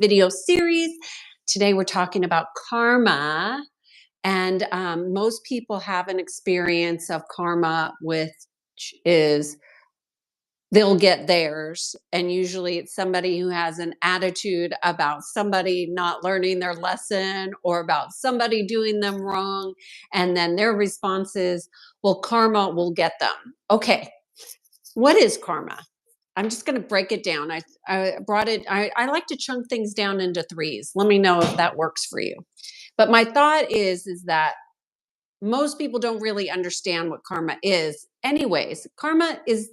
video series. Today we're talking about karma, and most people have an experience of karma, which is they'll get theirs, and usually it's somebody who has an attitude about somebody not learning their lesson or about somebody doing them wrong, and then their response is, well, karma will get them. Okay, what is karma? I'm just going to break it down. I brought it, I like to chunk things down into threes. Let me know if that works for you. But my thought is that most people don't really understand what karma is. Anyways, karma is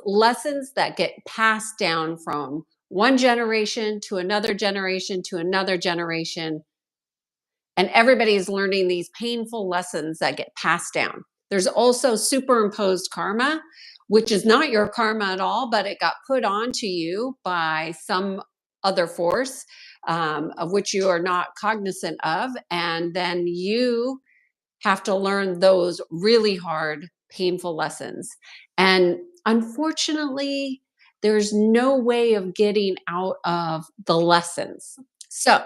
lessons that get passed down from one generation to another generation to another generation. And everybody is learning these painful lessons that get passed down. There's also superimposed karma, which is not your karma at all, but it got put onto you by some other force of which you are not cognizant of. And then you have to learn those really hard, painful lessons. And unfortunately, there's no way of getting out of the lessons. So,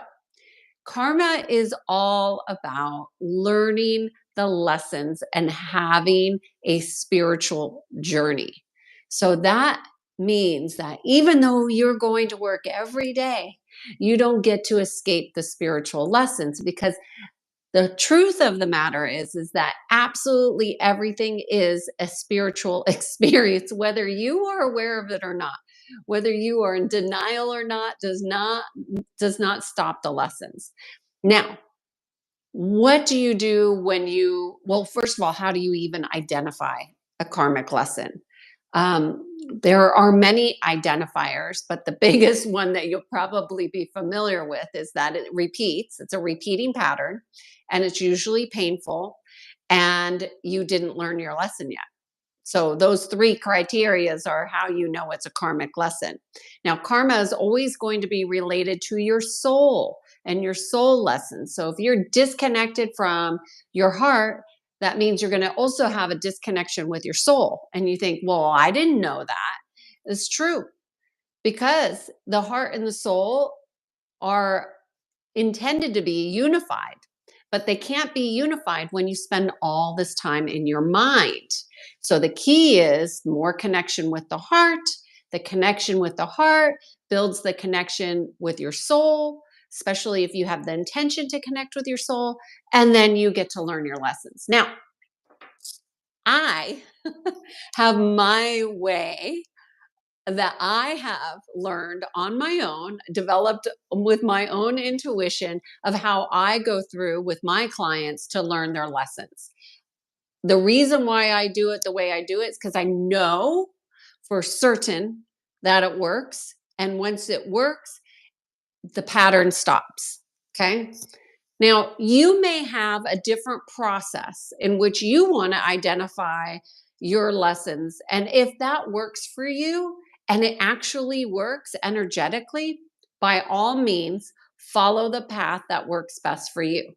karma is all about learning the lessons and having a spiritual journey. So that means that even though you're going to work every day, you don't get to escape the spiritual lessons, because the truth of the matter is that absolutely everything is a spiritual experience, whether you are aware of it or not. Whether you are in denial or not does not stop the lessons. Now, what do you do when well, first of all, how do you even identify a karmic lesson? There are many identifiers, but the biggest one that you'll probably be familiar with is that it repeats. It's a repeating pattern, and it's usually painful, and you didn't learn your lesson yet. So those three criterias are how you know it's a karmic lesson. Now, karma is always going to be related to your soul and your soul lessons. So if you're disconnected from your heart, that means you're going to also have a disconnection with your soul. And you think, well, I didn't know that. It's true, because the heart and the soul are intended to be unified, but they can't be unified when you spend all this time in your mind. So the key is more connection with the heart. The connection with the heart builds the connection with your soul, especially if you have the intention to connect with your soul, and then you get to learn your lessons. Now, I have my way that I have learned on my own, developed with my own intuition of how I go through with my clients to learn their lessons. The reason why I do it the way I do it is because I know for certain that it works. And once it works, the pattern stops. Okay. Now, you may have a different process in which you want to identify your lessons. And if that works for you and it actually works energetically, by all means, follow the path that works best for you.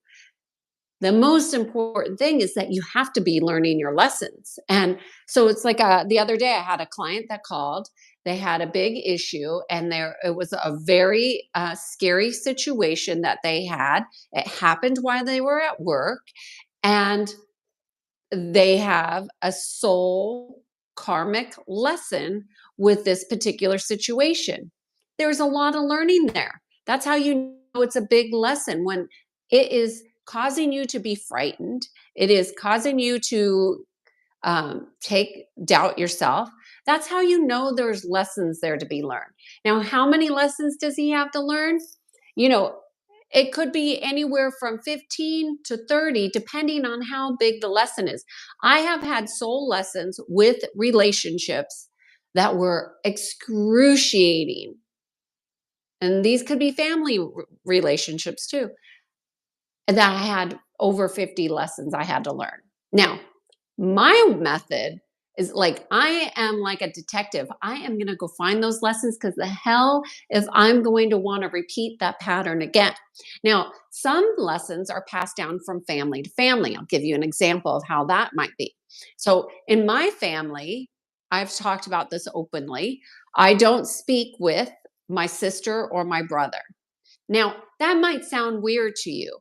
The most important thing is that you have to be learning your lessons. And so it's like the other day I had a client that called. They had a big issue, and it was a very scary situation that they had. It happened while they were at work, and they have a soul karmic lesson with this particular situation. There's a lot of learning there. That's how you know it's a big lesson, when it is causing you to be frightened. It is causing you to doubt yourself. That's how you know there's lessons there to be learned. Now, how many lessons does he have to learn? You know, it could be anywhere from 15 to 30, depending on how big the lesson is. I have had soul lessons with relationships that were excruciating. And these could be family relationships too, that I had over 50 lessons I had to learn. Now, my method is like, I am like a detective. I am going to go find those lessons, because the hell if I'm going to want to repeat that pattern again. Now, some lessons are passed down from family to family. I'll give you an example of how that might be. So in my family, I've talked about this openly. I don't speak with my sister, or my brother. Now, that might sound weird to you,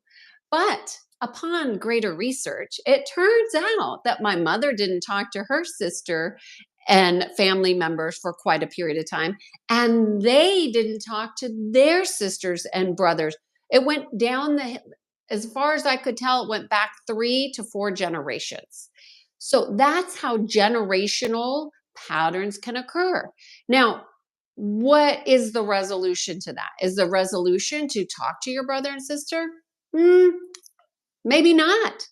but upon greater research, it turns out that my mother didn't talk to her sister and family members for quite a period of time, and they didn't talk to their sisters and brothers. It went down as far as I could tell, it went back 3 to 4 generations. So that's how generational patterns can occur. Now, what is the resolution to that? Is the resolution to talk to your brother and sister? Hmm, maybe not.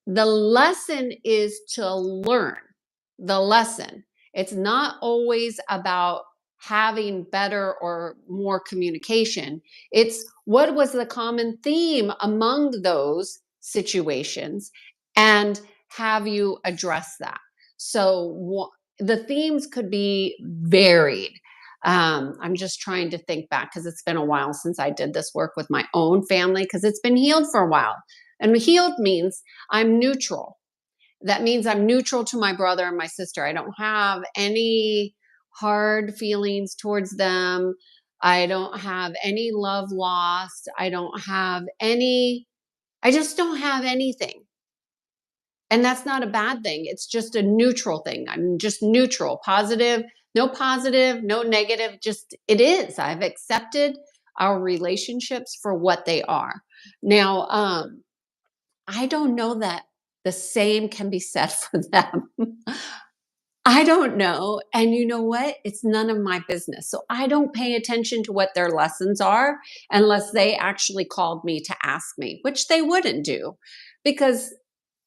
The lesson is to learn the lesson. It's not always about having better or more communication. It's what was the common theme among those situations, and have you address that? So the themes could be varied. I'm just trying to think back because it's been a while since I did this work with my own family because it's been healed for a while. And healed means I'm neutral. That means I'm neutral to my brother and my sister. I don't have any hard feelings towards them. I don't have any love lost. I just don't have anything. And that's not a bad thing. It's just a neutral thing. I'm just neutral, positive, no negative, just it is. I've accepted our relationships for what they are. Now, I don't know that the same can be said for them. I don't know. And you know what? It's none of my business. So I don't pay attention to what their lessons are unless they actually called me to ask me, which they wouldn't do because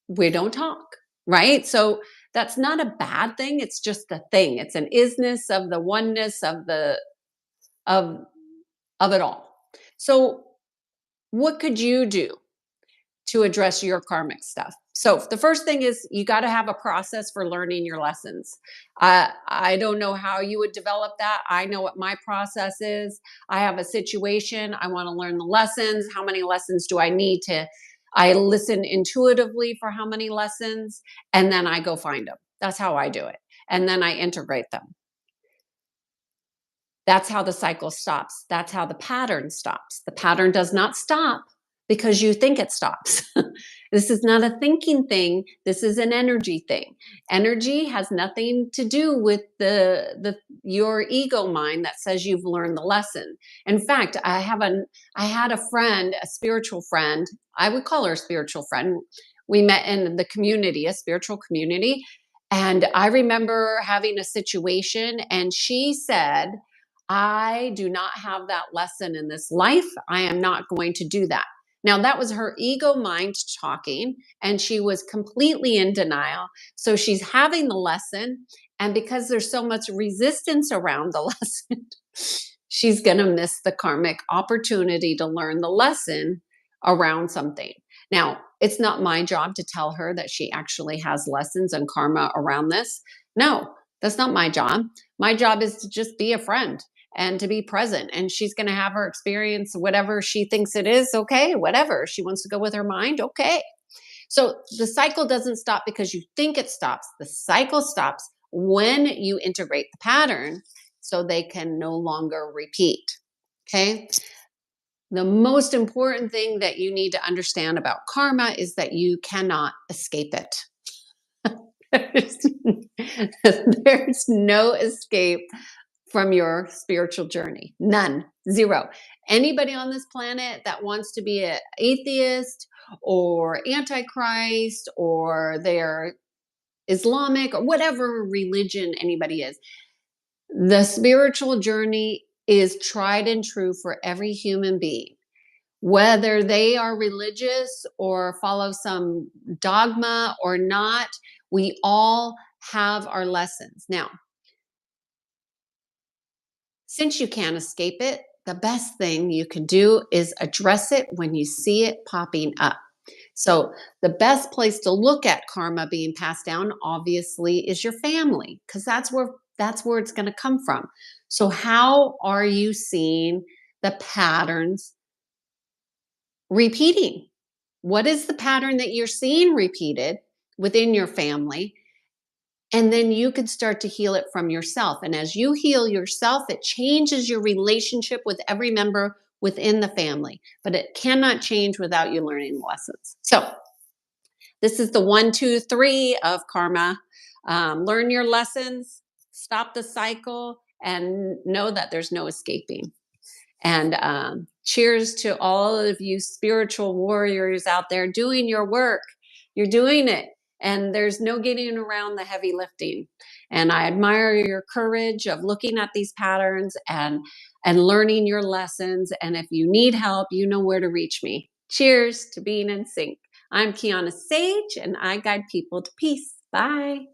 we don't talk, right? So that's not a bad thing. It's just a thing. It's an isness of the oneness of of it all. So what could you do to address your karmic stuff? So the first thing is you got to have a process for learning your lessons. I don't know how you would develop that. I know what my process is. I have a situation. I want to learn the lessons. How many lessons do I need to? I listen intuitively for how many lessons, and then I go find them. That's how I do it. And then I integrate them. That's how the cycle stops. That's how the pattern stops. The pattern does not stop because you think it stops. This is not a thinking thing. This is an energy thing. Energy has nothing to do with your ego mind that says you've learned the lesson. In fact, I had a friend, a spiritual friend. I would call her a spiritual friend. We met in the community, a spiritual community. And I remember having a situation, and she said, I do not have that lesson in this life. I am not going to do that. Now, that was her ego mind talking, and she was completely in denial. So she's having the lesson. And because there's so much resistance around the lesson, she's going to miss the karmic opportunity to learn the lesson around something. Now, it's not my job to tell her that she actually has lessons and karma around this. No, that's not my job. My job is to just be a friend and to be present. And she's going to have her experience, whatever she thinks it is. Okay, whatever. She wants to go with her mind. Okay. So the cycle doesn't stop because you think it stops. The cycle stops when you integrate the pattern so they can no longer repeat. Okay. The most important thing that you need to understand about karma is that you cannot escape it. there's, there's no escape from your spiritual journey. None. Zero. Anybody on this planet that wants to be an atheist or antichrist or they're Islamic or whatever religion anybody is, the spiritual journey is tried and true for every human being. Whether they are religious or follow some dogma or not, we all have our lessons. Now, since you can't escape it, the best thing you can do is address it when you see it popping up. So, the best place to look at karma being passed down obviously is your family because that's where it's going to come from. So, how are you seeing the patterns repeating? What is the pattern that you're seeing repeated within your family? And then you can start to heal it from yourself. And as you heal yourself, it changes your relationship with every member within the family. But it cannot change without you learning lessons. So, this is the 1, 2, 3 of karma. Learn your lessons, stop the cycle, and know that there's no escaping. And cheers to all of you spiritual warriors out there doing your work. You're doing it, and there's no getting around the heavy lifting. And I admire your courage of looking at these patterns and learning your lessons. And if you need help, you know where to reach me. Cheers to being in sync. I'm Kiana Sage, and I guide people to peace. Bye.